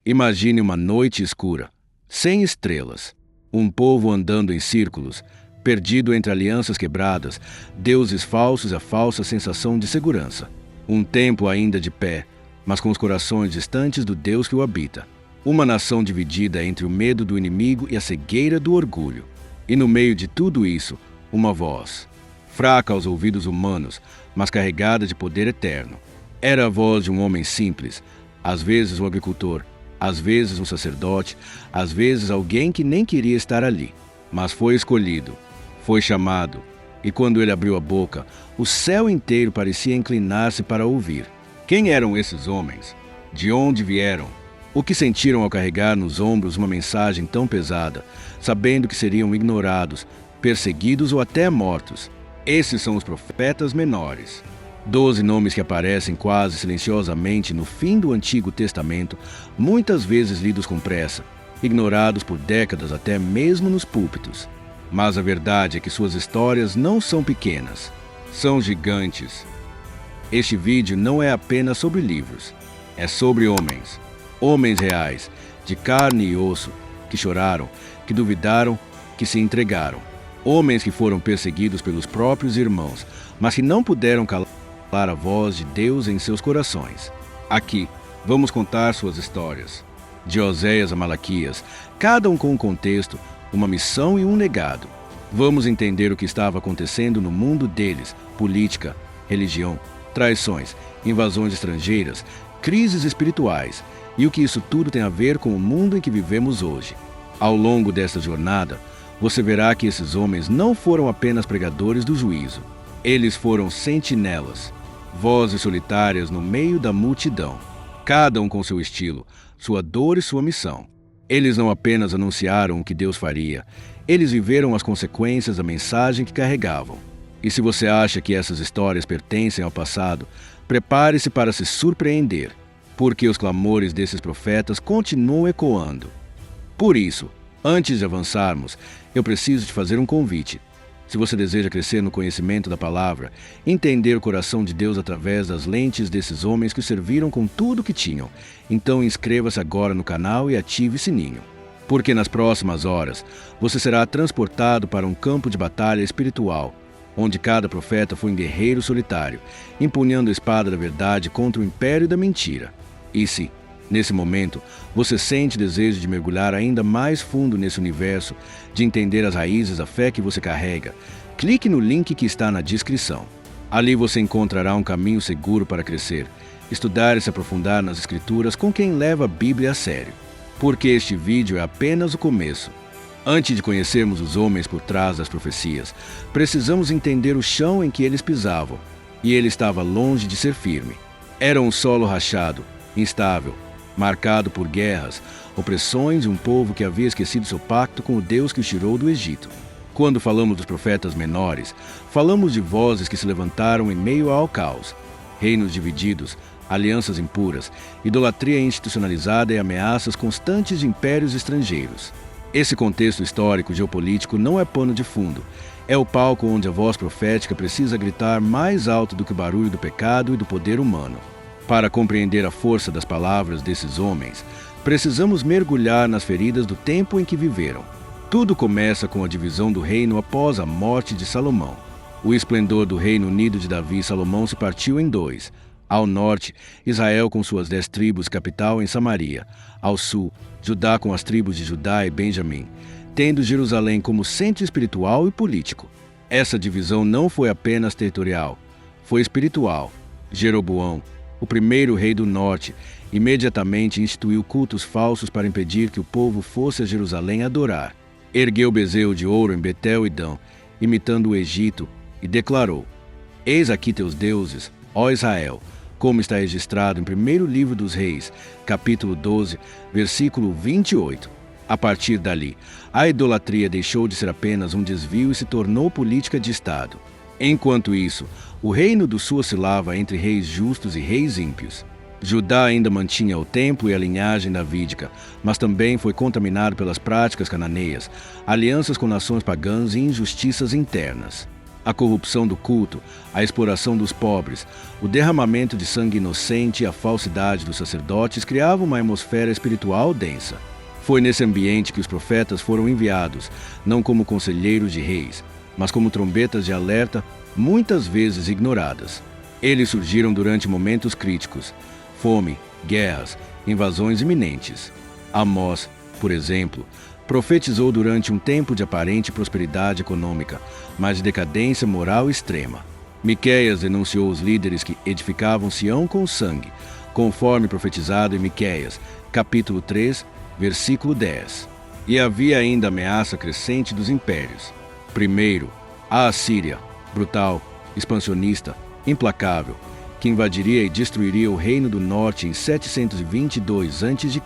Imagine uma noite escura, sem estrelas, um povo andando em círculos, perdido entre alianças quebradas, deuses falsos e a falsa sensação de segurança. Um templo ainda de pé, mas com os corações distantes do Deus que o habita. Uma nação dividida entre o medo do inimigo e a cegueira do orgulho. E no meio de tudo isso, uma voz, fraca aos ouvidos humanos, mas carregada de poder eterno. Era a voz de um homem simples, às vezes um agricultor, às vezes um sacerdote, às vezes alguém que nem queria estar ali. Mas foi escolhido, foi chamado, e quando ele abriu a boca, o céu inteiro parecia inclinar-se para ouvir. Quem eram esses homens? De onde vieram? O que sentiram ao carregar nos ombros uma mensagem tão pesada, sabendo que seriam ignorados, perseguidos ou até mortos? Esses são os profetas menores. 12 nomes que aparecem quase silenciosamente no fim do Antigo Testamento, muitas vezes lidos com pressa, ignorados por décadas até mesmo nos púlpitos. Mas a verdade é que suas histórias não são pequenas, são gigantes. Este vídeo não é apenas sobre livros, é sobre homens. Homens reais, de carne e osso, que choraram, que duvidaram, que se entregaram. Homens que foram perseguidos pelos próprios irmãos, mas que não puderam calar a voz de Deus em seus corações. Aqui, vamos contar suas histórias. De Oséias a Malaquias, cada um com um contexto, uma missão e um legado. Vamos entender o que estava acontecendo no mundo deles, política, religião, traições, invasões estrangeiras, crises espirituais, e o que isso tudo tem a ver com o mundo em que vivemos hoje. Ao longo desta jornada, você verá que esses homens não foram apenas pregadores do juízo. Eles foram sentinelas, vozes solitárias no meio da multidão, cada um com seu estilo, sua dor e sua missão. Eles não apenas anunciaram o que Deus faria, eles viveram as consequências da mensagem que carregavam. E se você acha que essas histórias pertencem ao passado, prepare-se para se surpreender, porque os clamores desses profetas continuam ecoando. Por isso, antes de avançarmos, eu preciso te fazer um convite. Se você deseja crescer no conhecimento da palavra, entender o coração de Deus através das lentes desses homens que o serviram com tudo o que tinham, então inscreva-se agora no canal e ative o sininho. Porque nas próximas horas, você será transportado para um campo de batalha espiritual, onde cada profeta foi um guerreiro solitário, empunhando a espada da verdade contra o império da mentira. E se, nesse momento, você sente desejo de mergulhar ainda mais fundo nesse universo, de entender as raízes da fé que você carrega, clique no link que está na descrição. Ali você encontrará um caminho seguro para crescer, estudar e se aprofundar nas Escrituras com quem leva a Bíblia a sério. Porque este vídeo é apenas o começo. Antes de conhecermos os homens por trás das profecias, precisamos entender o chão em que eles pisavam, e ele estava longe de ser firme. Era um solo rachado, instável, marcado por guerras, opressões e um povo que havia esquecido seu pacto com o Deus que os tirou do Egito. Quando falamos dos profetas menores, falamos de vozes que se levantaram em meio ao caos, reinos divididos, alianças impuras, idolatria institucionalizada e ameaças constantes de impérios estrangeiros. Esse contexto histórico geopolítico não é pano de fundo, é o palco onde a voz profética precisa gritar mais alto do que o barulho do pecado e do poder humano. Para compreender a força das palavras desses homens, precisamos mergulhar nas feridas do tempo em que viveram. Tudo começa com a divisão do reino após a morte de Salomão. O esplendor do reino unido de Davi e Salomão se partiu em dois. Ao norte, Israel com suas 10 tribos, capital em Samaria. Ao sul, Judá com as tribos de Judá e Benjamim, tendo Jerusalém como centro espiritual e político. Essa divisão não foi apenas territorial, foi espiritual. Jeroboão, o primeiro rei do norte, imediatamente instituiu cultos falsos para impedir que o povo fosse a Jerusalém adorar. Ergueu bezerro de ouro em Betel e Dan, imitando o Egito, e declarou: Eis aqui teus deuses, ó Israel, como está registrado em 1º livro dos Reis, capítulo 12, versículo 28. A partir dali, a idolatria deixou de ser apenas um desvio e se tornou política de Estado. Enquanto isso, o reino do sul oscilava entre reis justos e reis ímpios. Judá ainda mantinha o templo e a linhagem davídica, mas também foi contaminado pelas práticas cananeias, alianças com nações pagãs e injustiças internas. A corrupção do culto, a exploração dos pobres, o derramamento de sangue inocente e a falsidade dos sacerdotes criavam uma atmosfera espiritual densa. Foi nesse ambiente que os profetas foram enviados, não como conselheiros de reis, mas como trombetas de alerta, muitas vezes ignoradas. Eles surgiram durante momentos críticos: fome, guerras, invasões iminentes. Amós, por exemplo, profetizou durante um tempo de aparente prosperidade econômica, mas de decadência moral extrema. Miqueias denunciou os líderes que edificavam Sião com sangue, conforme profetizado em Miqueias, capítulo 3, versículo 10. E havia ainda ameaça crescente dos impérios. Primeiro, a Assíria, brutal, expansionista, implacável, que invadiria e destruiria o reino do norte em 722 a.C.,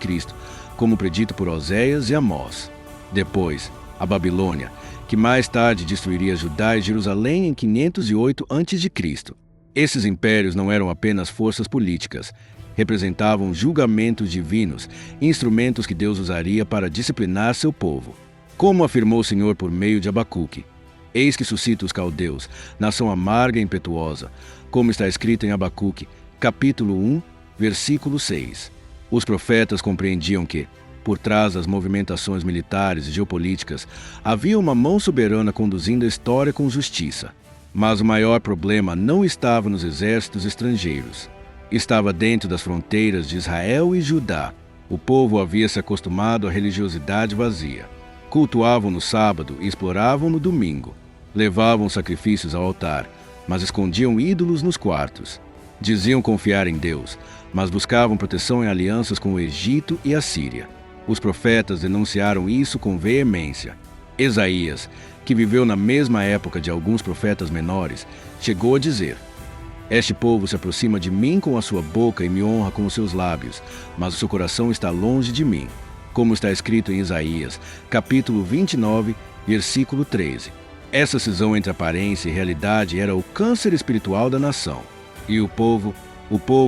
como predito por Oséias e Amós. Depois, a Babilônia, que mais tarde destruiria Judá e Jerusalém em 508 a.C. Esses impérios não eram apenas forças políticas, representavam julgamentos divinos, instrumentos que Deus usaria para disciplinar seu povo. Como afirmou o Senhor por meio de Abacuque: eis que suscita os caldeus, nação amarga e impetuosa, como está escrito em Abacuque, capítulo 1, versículo 6. Os profetas compreendiam que, por trás das movimentações militares e geopolíticas, havia uma mão soberana conduzindo a história com justiça. Mas o maior problema não estava nos exércitos estrangeiros. Estava dentro das fronteiras de Israel e Judá. O povo havia se acostumado à religiosidade vazia. Cultuavam no sábado e exploravam no domingo. Levavam sacrifícios ao altar, mas escondiam ídolos nos quartos. Diziam confiar em Deus, mas buscavam proteção em alianças com o Egito e a Síria. Os profetas denunciaram isso com veemência. Esaías, que viveu na mesma época de alguns profetas menores, chegou a dizer: este povo se aproxima de mim com a sua boca e me honra com os seus lábios, mas o seu coração está longe de mim, como está escrito em Isaías, capítulo 29, versículo 13. Essa cisão entre aparência e realidade era o câncer espiritual da nação. E o povo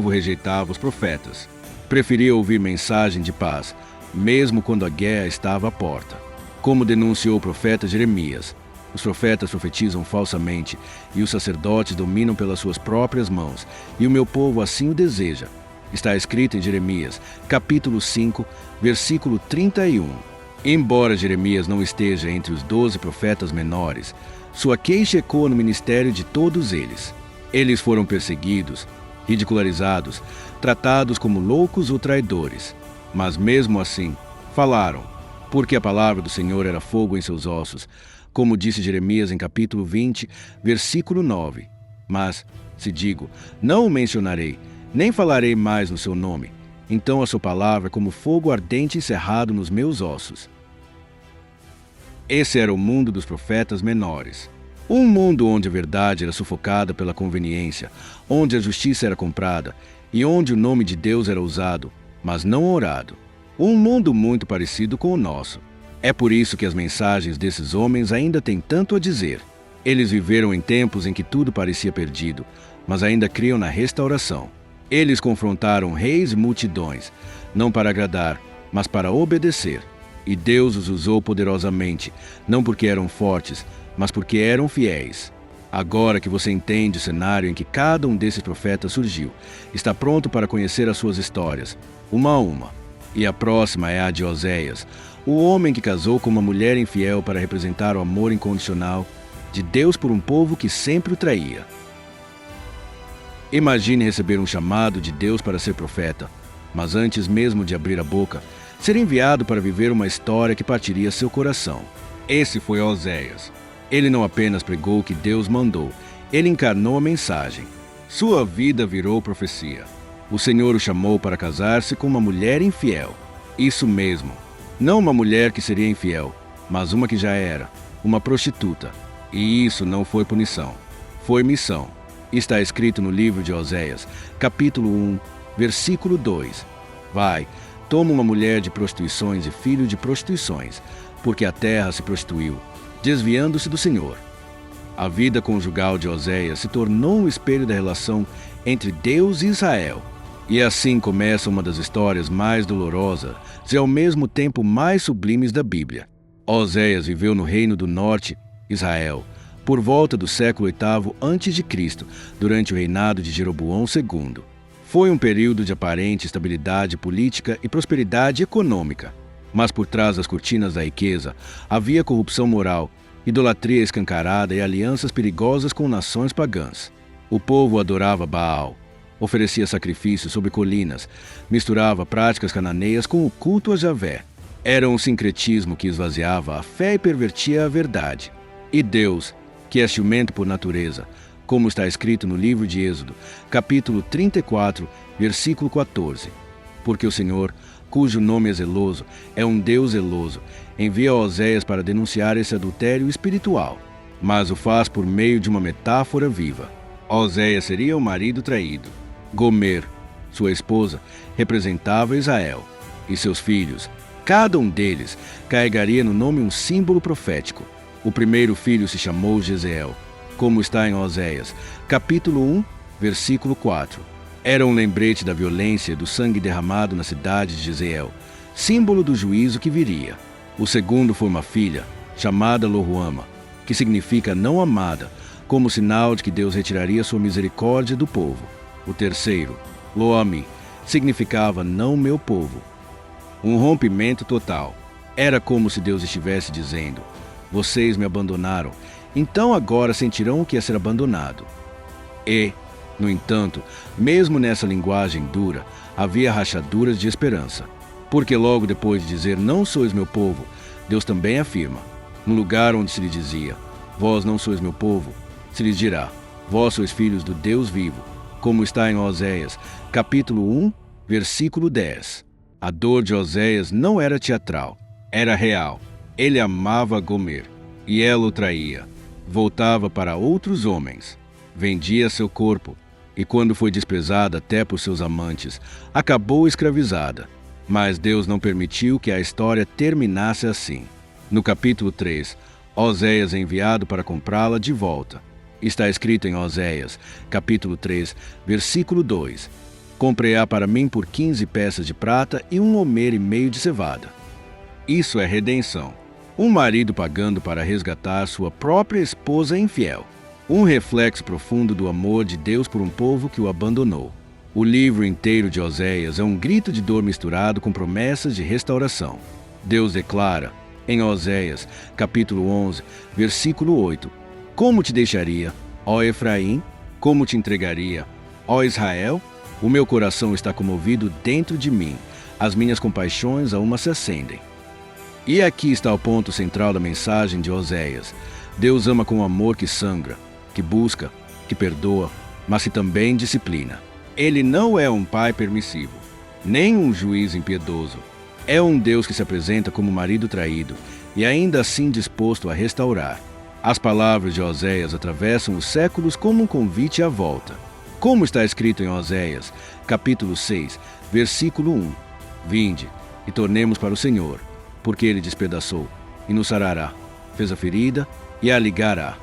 rejeitava os profetas. Preferia ouvir mensagem de paz, mesmo quando a guerra estava à porta. Como denunciou o profeta Jeremias: os profetas profetizam falsamente, e os sacerdotes dominam pelas suas próprias mãos, e o meu povo assim o deseja. Está escrito em Jeremias, capítulo 5, versículo 31. Embora Jeremias não esteja entre os 12 profetas menores, sua queixa ecoa no ministério de todos eles. Eles foram perseguidos, ridicularizados, tratados como loucos ou traidores. Mas mesmo assim, falaram, porque a palavra do Senhor era fogo em seus ossos, como disse Jeremias em capítulo 20, versículo 9. Mas, se digo, não o mencionarei, nem falarei mais no seu nome, então a sua palavra é como fogo ardente encerrado nos meus ossos. Esse era o mundo dos profetas menores. Um mundo onde a verdade era sufocada pela conveniência, onde a justiça era comprada e onde o nome de Deus era usado, mas não orado. Um mundo muito parecido com o nosso. É por isso que as mensagens desses homens ainda têm tanto a dizer. Eles viveram em tempos em que tudo parecia perdido, mas ainda criam na restauração. Eles confrontaram reis e multidões, não para agradar, mas para obedecer. E Deus os usou poderosamente, não porque eram fortes, mas porque eram fiéis. Agora que você entende o cenário em que cada um desses profetas surgiu, está pronto para conhecer as suas histórias, uma a uma. E a próxima é a de Oséias, o homem que casou com uma mulher infiel para representar o amor incondicional de Deus por um povo que sempre o traía. Imagine receber um chamado de Deus para ser profeta, mas antes mesmo de abrir a boca, ser enviado para viver uma história que partiria seu coração. Esse foi Oséias. Ele não apenas pregou o que Deus mandou, ele encarnou a mensagem. Sua vida virou profecia. O Senhor o chamou para casar-se com uma mulher infiel. Isso mesmo. Não uma mulher que seria infiel, mas uma que já era, uma prostituta. E isso não foi punição, foi missão. Está escrito no livro de Oséias, capítulo 1, versículo 2. Vai, toma uma mulher de prostituições e filho de prostituições, porque a terra se prostituiu, desviando-se do Senhor. A vida conjugal de Oséias se tornou um espelho da relação entre Deus e Israel. E assim começa uma das histórias mais dolorosas e ao mesmo tempo mais sublimes da Bíblia. Oséias viveu no reino do norte, Israel, por volta do século VIII a.C., durante o reinado de Jeroboão II. Foi um período de aparente estabilidade política e prosperidade econômica. Mas por trás das cortinas da riqueza havia corrupção moral, idolatria escancarada e alianças perigosas com nações pagãs. O povo adorava Baal, oferecia sacrifícios sobre colinas, misturava práticas cananeias com o culto a Javé. Era um sincretismo que esvaziava a fé e pervertia a verdade. E Deus, que é ciumento por natureza, como está escrito no livro de Êxodo, capítulo 34, versículo 14. Porque o Senhor, cujo nome é zeloso, é um Deus zeloso, envia Oséias para denunciar esse adultério espiritual, mas o faz por meio de uma metáfora viva. Oséias seria o marido traído. Gomer, sua esposa, representava Israel, e seus filhos, cada um deles, carregaria no nome um símbolo profético. O primeiro filho se chamou Jezeel, como está em Oséias, capítulo 1, versículo 4. Era um lembrete da violência e do sangue derramado na cidade de Jezeel, símbolo do juízo que viria. O segundo foi uma filha, chamada Loruama, que significa não amada, como sinal de que Deus retiraria sua misericórdia do povo. O terceiro, Loami, significava não meu povo. Um rompimento total. Era como se Deus estivesse dizendo: vocês me abandonaram, então agora sentirão o que é ser abandonado. E, no entanto, mesmo nessa linguagem dura, havia rachaduras de esperança. Porque logo depois de dizer não sois meu povo, Deus também afirma: no lugar onde se lhe dizia, vós não sois meu povo, se lhes dirá, vós sois filhos do Deus vivo, como está em Oséias, capítulo 1, versículo 10. A dor de Oséias não era teatral, era real. Ele amava Gomer, e ela o traía. Voltava para outros homens, vendia seu corpo, e quando foi desprezada até por seus amantes, acabou escravizada. Mas Deus não permitiu que a história terminasse assim. No capítulo 3, Oséias é enviado para comprá-la de volta. Está escrito em Oséias, capítulo 3, versículo 2. Comprei-a para mim por 15 peças de prata e 1 homer e meio de cevada. Isso é redenção. Um marido pagando para resgatar sua própria esposa infiel. Um reflexo profundo do amor de Deus por um povo que o abandonou. O livro inteiro de Oséias é um grito de dor misturado com promessas de restauração. Deus declara, em Oséias, capítulo 11, versículo 8, como te deixaria, ó Efraim? Como te entregaria, ó Israel? O meu coração está comovido dentro de mim. As minhas compaixões a uma se acendem. E aqui está o ponto central da mensagem de Oséias. Deus ama com amor que sangra, que busca, que perdoa, mas que também disciplina. Ele não é um pai permissivo, nem um juiz impiedoso. É um Deus que se apresenta como marido traído e ainda assim disposto a restaurar. As palavras de Oséias atravessam os séculos como um convite à volta. Como está escrito em Oséias, capítulo 6, versículo 1. Vinde, e tornemos para o Senhor, porque Ele despedaçou, e nos sarará, fez a ferida, e a ligará.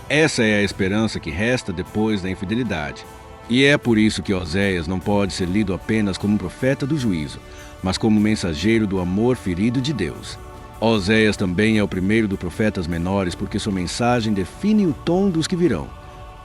Essa é a esperança que resta depois da infidelidade. E é por isso que Oséias não pode ser lido apenas como um profeta do juízo, mas como mensageiro do amor ferido de Deus. Oséias também é o primeiro dos profetas menores porque sua mensagem define o tom dos que virão.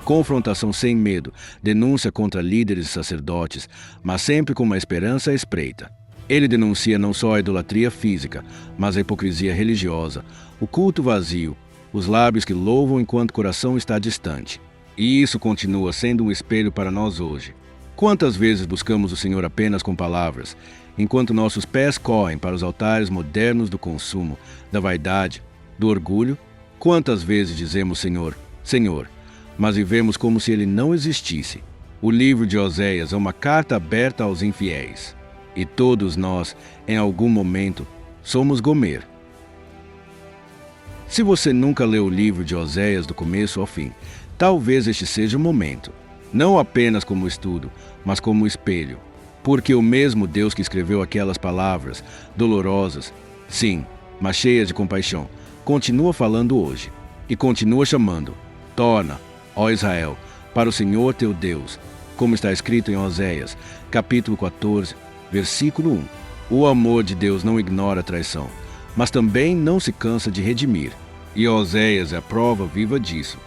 Confrontação sem medo, denúncia contra líderes e sacerdotes, mas sempre com uma esperança à espreita. Ele denuncia não só a idolatria física, mas a hipocrisia religiosa, o culto vazio, os lábios que louvam enquanto o coração está distante. E isso continua sendo um espelho para nós hoje. Quantas vezes buscamos o Senhor apenas com palavras, enquanto nossos pés correm para os altares modernos do consumo, da vaidade, do orgulho? Quantas vezes dizemos Senhor, Senhor, mas vivemos como se Ele não existisse? O livro de Oséias é uma carta aberta aos infiéis. E todos nós, em algum momento, somos Gomer. Se você nunca leu o livro de Oséias do começo ao fim, talvez este seja o momento. Não apenas como estudo, mas como espelho. Porque o mesmo Deus que escreveu aquelas palavras, dolorosas, sim, mas cheias de compaixão, continua falando hoje. E continua chamando: torna, ó Israel, para o Senhor teu Deus, como está escrito em Oséias, capítulo 14, versículo 1. O amor de Deus não ignora a traição, mas também não se cansa de redimir. E Oséias é a prova viva disso.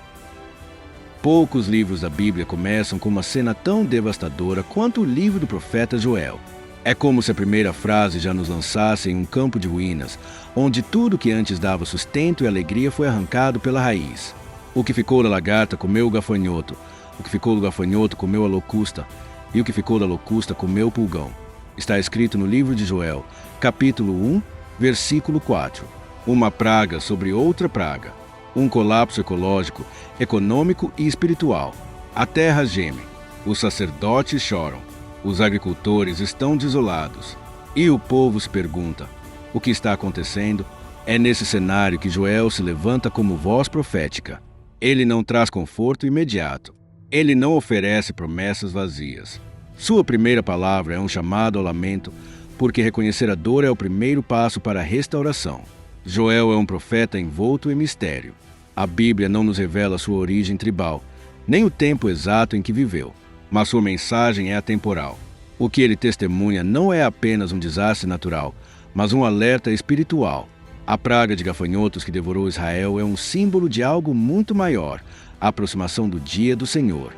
Poucos livros da Bíblia começam com uma cena tão devastadora quanto o livro do profeta Joel. É como se a primeira frase já nos lançasse em um campo de ruínas, onde tudo que antes dava sustento e alegria foi arrancado pela raiz. O que ficou da lagarta comeu o gafanhoto, o que ficou do gafanhoto comeu a locusta, e o que ficou da locusta comeu o pulgão. Está escrito no livro de Joel, capítulo 1, versículo 4. Uma praga sobre outra praga. Um colapso ecológico, econômico e espiritual. A terra geme. Os sacerdotes choram. Os agricultores estão desolados. E o povo se pergunta: o que está acontecendo? É nesse cenário que Joel se levanta como voz profética. Ele não traz conforto imediato. Ele não oferece promessas vazias. Sua primeira palavra é um chamado ao lamento, porque reconhecer a dor é o primeiro passo para a restauração. Joel é um profeta envolto em mistério. A Bíblia não nos revela sua origem tribal, nem o tempo exato em que viveu, mas sua mensagem é atemporal. O que ele testemunha não é apenas um desastre natural, mas um alerta espiritual. A praga de gafanhotos que devorou Israel é um símbolo de algo muito maior, a aproximação do dia do Senhor.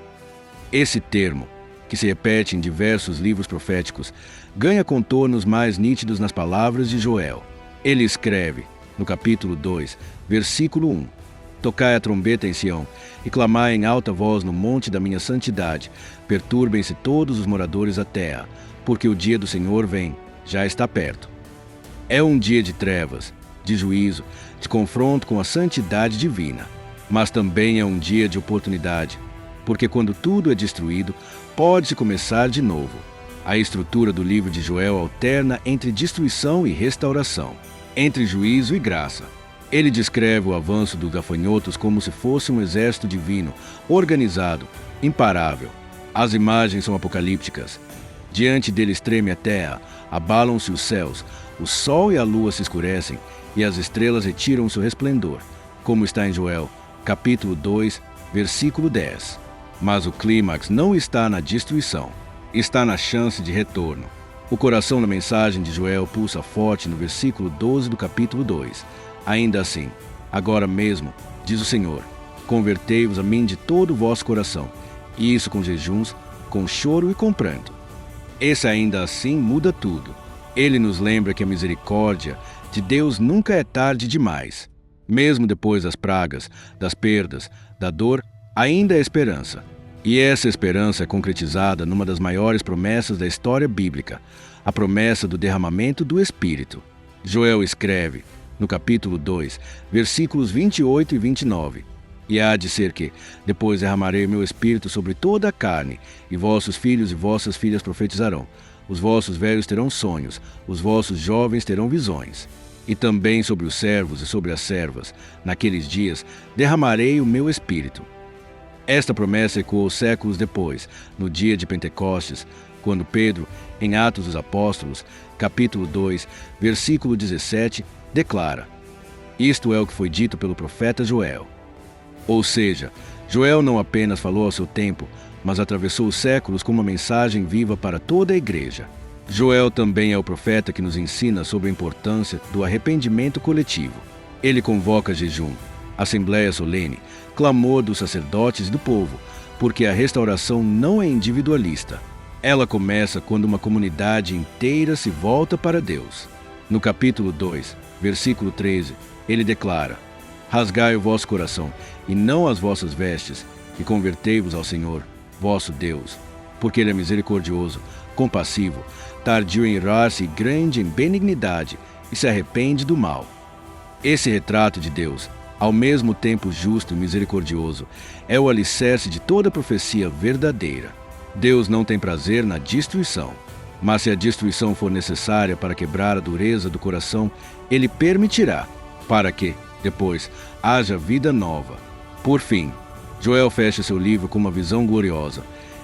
Esse termo, que se repete em diversos livros proféticos, ganha contornos mais nítidos nas palavras de Joel. Ele escreve, no capítulo 2, versículo 1, Tocai a trombeta em Sião, e clamai em alta voz no monte da minha santidade. Perturbem-se todos os moradores da terra, porque o dia do Senhor vem, já está perto. É um dia de trevas, de juízo, de confronto com a santidade divina. Mas também é um dia de oportunidade, porque quando tudo é destruído, pode-se começar de novo. A estrutura do livro de Joel alterna entre destruição e restauração, entre juízo e graça. Ele descreve o avanço dos gafanhotos como se fosse um exército divino, organizado, imparável. As imagens são apocalípticas. Diante deles treme a terra, abalam-se os céus, o sol e a lua se escurecem, e as estrelas retiram seu resplendor, como está em Joel, capítulo 2, versículo 10. Mas o clímax não está na destruição, está na chance de retorno. O coração da mensagem de Joel pulsa forte no versículo 12 do capítulo 2. Ainda assim, agora mesmo, diz o Senhor, convertei-vos a mim de todo o vosso coração, e isso com jejuns, com choro e com pranto. Esse ainda assim muda tudo. Ele nos lembra que a misericórdia de Deus nunca é tarde demais. Mesmo depois das pragas, das perdas, da dor, ainda há esperança. E essa esperança é concretizada numa das maiores promessas da história bíblica, a promessa do derramamento do Espírito. Joel escreve, no capítulo 2, versículos 28 e 29. E há de ser que, depois derramarei meu espírito sobre toda a carne, e vossos filhos e vossas filhas profetizarão. Os vossos velhos terão sonhos, os vossos jovens terão visões. E também sobre os servos e sobre as servas, naqueles dias, derramarei o meu espírito. Esta promessa ecoou séculos depois, no dia de Pentecostes, quando Pedro, em Atos dos Apóstolos, capítulo 2, versículo 17, declara: Isto é o que foi dito pelo profeta Joel. Ou seja, Joel não apenas falou ao seu tempo, mas atravessou os séculos com uma mensagem viva para toda a igreja. Joel também é o profeta que nos ensina sobre a importância do arrependimento coletivo. Ele convoca jejum, assembleia solene, clamor dos sacerdotes e do povo, porque a restauração não é individualista. Ela começa quando uma comunidade inteira se volta para Deus. No capítulo 2, versículo 13, ele declara: Rasgai o vosso coração, e não as vossas vestes, e convertei-vos ao Senhor, vosso Deus, porque Ele é misericordioso, compassivo, tardio em irar-se e grande em benignidade, e se arrepende do mal. Esse retrato de Deus, ao mesmo tempo justo e misericordioso, é o alicerce de toda profecia verdadeira. Deus não tem prazer na destruição, mas se a destruição for necessária para quebrar a dureza do coração, Ele permitirá, para que, depois, haja vida nova. Por fim, Joel fecha seu livro com uma visão gloriosa: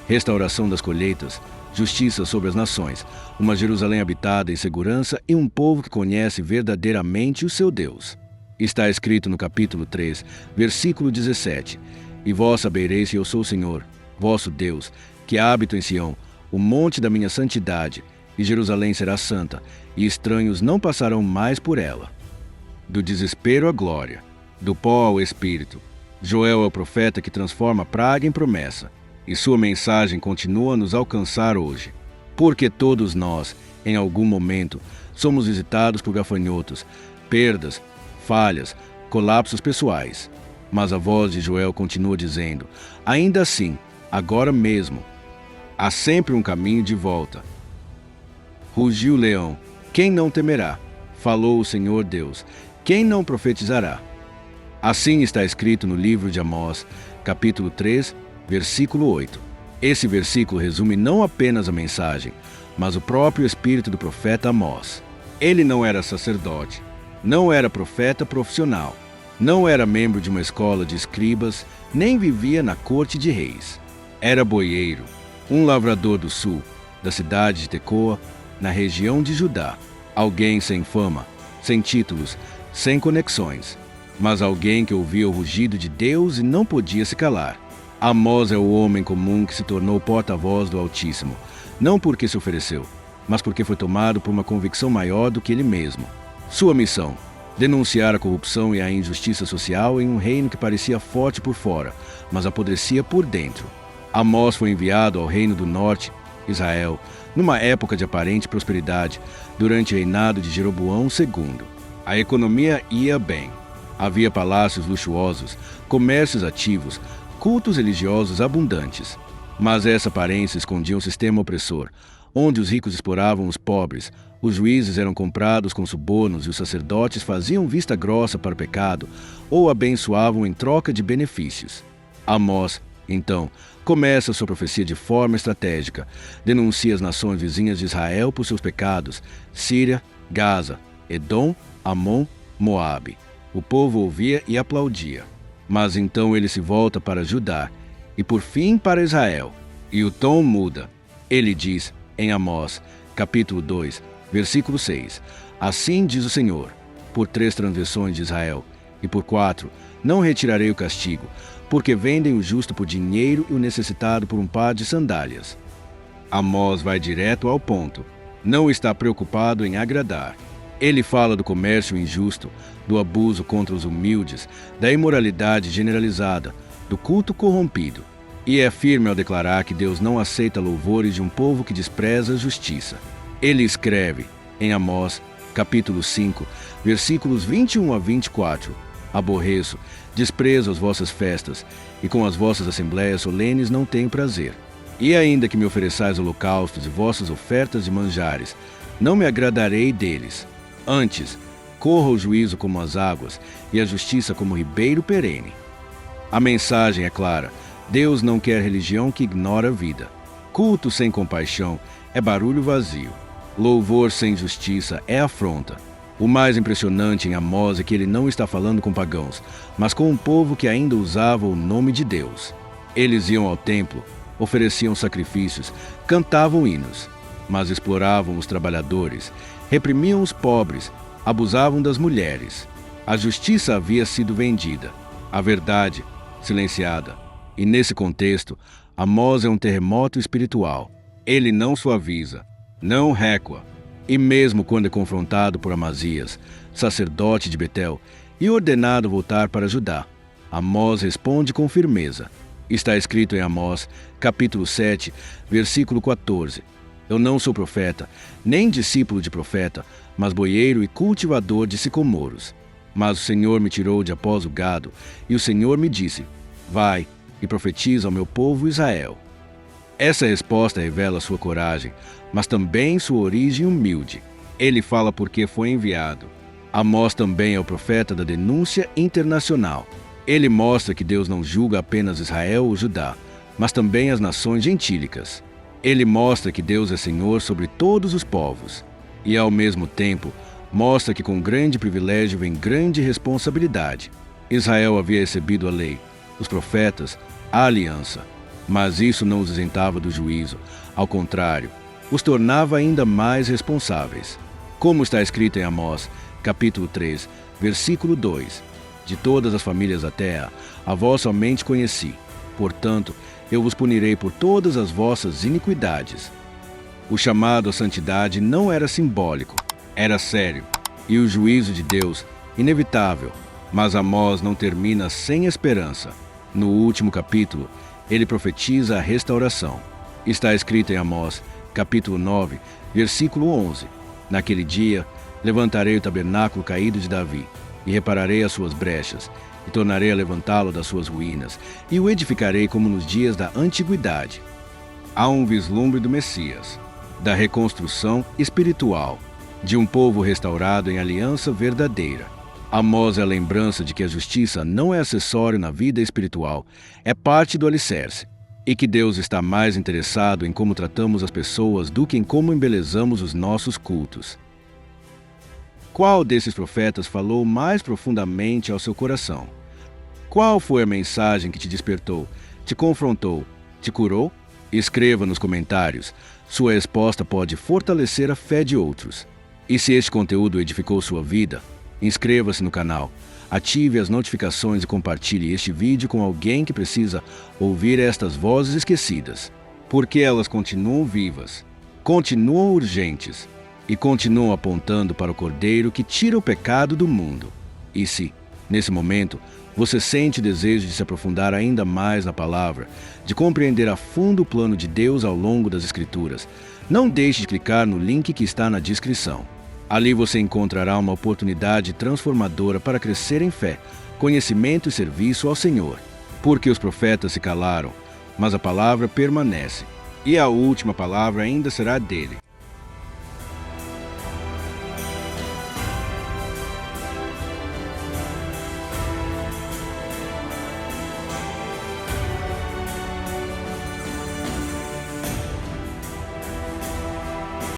restauração das colheitas, justiça sobre as nações, uma Jerusalém habitada em segurança e um povo que conhece verdadeiramente o seu Deus. Está escrito no capítulo 3, versículo 17: E vós sabereis que eu sou o Senhor, vosso Deus, que habito em Sião, o monte da minha santidade, e Jerusalém será santa, e estranhos não passarão mais por ela. Do desespero à glória, do pó ao espírito. Joel é o profeta que transforma a praga em promessa, e sua mensagem continua a nos alcançar hoje. Porque todos nós, em algum momento, somos visitados por gafanhotos, perdas, falhas, colapsos pessoais. Mas a voz de Joel continua dizendo: ainda assim, agora mesmo, há sempre um caminho de volta. Rugiu o leão, quem não temerá? Falou o Senhor Deus, quem não profetizará? Assim está escrito no livro de Amós, capítulo 3, versículo 8. Esse versículo resume não apenas a mensagem, mas o próprio espírito do profeta Amós. Ele não era sacerdote, não era profeta profissional, não era membro de uma escola de escribas, nem vivia na corte de reis. Era boieiro, um lavrador do sul, da cidade de Tecoa, na região de Judá. Alguém sem fama, sem títulos, sem conexões, mas alguém que ouvia o rugido de Deus e não podia se calar. Amós é o homem comum que se tornou porta-voz do Altíssimo, não porque se ofereceu, mas porque foi tomado por uma convicção maior do que ele mesmo. Sua missão: denunciar a corrupção e a injustiça social em um reino que parecia forte por fora, mas apodrecia por dentro. Amós foi enviado ao reino do norte, Israel, numa época de aparente prosperidade, durante o reinado de Jeroboão II. A economia ia bem. Havia palácios luxuosos, comércios ativos, cultos religiosos abundantes. Mas essa aparência escondia um sistema opressor, onde os ricos exploravam os pobres, os juízes eram comprados com subornos e os sacerdotes faziam vista grossa para o pecado ou abençoavam em troca de benefícios. Amós, então, começa sua profecia de forma estratégica, denuncia as nações vizinhas de Israel por seus pecados: Síria, Gaza, Edom, Amon, Moabe. O povo ouvia e aplaudia. Mas então ele se volta para Judá e por fim para Israel. E o tom muda. Ele diz, em Amós, capítulo 2, versículo 6, assim diz o Senhor: por 3 transgressões de Israel, e por 4, não retirarei o castigo, porque vendem o justo por dinheiro e o necessitado por um par de sandálias. Amós vai direto ao ponto. Não está preocupado em agradar. Ele fala do comércio injusto, do abuso contra os humildes, da imoralidade generalizada, do culto corrompido. E é firme ao declarar que Deus não aceita louvores de um povo que despreza a justiça. Ele escreve, em Amós, capítulo 5, versículos 21 a 24, aborreço, desprezo as vossas festas, e com as vossas assembléias solenes não tenho prazer. E ainda que me ofereçais holocaustos e vossas ofertas de manjares, não me agradarei deles. Antes, corra o juízo como as águas, e a justiça como o ribeiro perene. A mensagem é clara: Deus não quer religião que ignora a vida. Culto sem compaixão é barulho vazio. Louvor sem justiça é afronta. O mais impressionante em Amós é que ele não está falando com pagãos, mas com um povo que ainda usava o nome de Deus. Eles iam ao templo, ofereciam sacrifícios, cantavam hinos, mas exploravam os trabalhadores, reprimiam os pobres, abusavam das mulheres. A justiça havia sido vendida, a verdade silenciada. E nesse contexto, Amós é um terremoto espiritual. Ele não suaviza, não recua. E mesmo quando é confrontado por Amazias, sacerdote de Betel, e ordenado voltar para Judá, Amós responde com firmeza. Está escrito em Amós, capítulo 7, versículo 14. Eu não sou profeta, nem discípulo de profeta, mas boieiro e cultivador de sicomoros. Mas o Senhor me tirou de após o gado, e o Senhor me disse: vai e profetiza ao meu povo Israel. Essa resposta revela sua coragem, mas também sua origem humilde. Ele fala porque foi enviado. Amós também é o profeta da denúncia internacional. Ele mostra que Deus não julga apenas Israel ou Judá, mas também as nações gentílicas. Ele mostra que Deus é Senhor sobre todos os povos. E, ao mesmo tempo, mostra que com grande privilégio vem grande responsabilidade. Israel havia recebido a lei, os profetas, a aliança. Mas isso não os isentava do juízo. Ao contrário, os tornava ainda mais responsáveis. Como está escrito em Amós, capítulo 3, versículo 2: de todas as famílias da terra, a vós somente conheci. Portanto, eu vos punirei por todas as vossas iniquidades. O chamado à santidade não era simbólico, era sério. E o juízo de Deus, inevitável, Mas Amós não termina sem esperança. No último capítulo, ele profetiza a restauração. Está escrito em Amós, capítulo 9, versículo 11. Naquele dia, levantarei o tabernáculo caído de Davi, e repararei as suas brechas, e tornarei a levantá-lo das suas ruínas, e o edificarei como nos dias da antiguidade. Há um vislumbre do Messias, da reconstrução espiritual, de um povo restaurado em aliança verdadeira. Amós é a lembrança de que a justiça não é acessório na vida espiritual, é parte do alicerce, e que Deus está mais interessado em como tratamos as pessoas do que em como embelezamos os nossos cultos. Qual desses profetas falou mais profundamente ao seu coração? Qual foi a mensagem que te despertou, te confrontou, te curou? Escreva nos comentários. Sua resposta pode fortalecer a fé de outros. E se este conteúdo edificou sua vida, inscreva-se no canal, ative as notificações e compartilhe este vídeo com alguém que precisa ouvir estas vozes esquecidas, porque elas continuam vivas, continuam urgentes e continuam apontando para o Cordeiro que tira o pecado do mundo. E se, nesse momento, você sente o desejo de se aprofundar ainda mais na palavra, de compreender a fundo o plano de Deus ao longo das Escrituras, não deixe de clicar no link que está na descrição. Ali você encontrará uma oportunidade transformadora para crescer em fé, conhecimento e serviço ao Senhor. Porque os profetas se calaram, mas a palavra permanece, e a última palavra ainda será dele.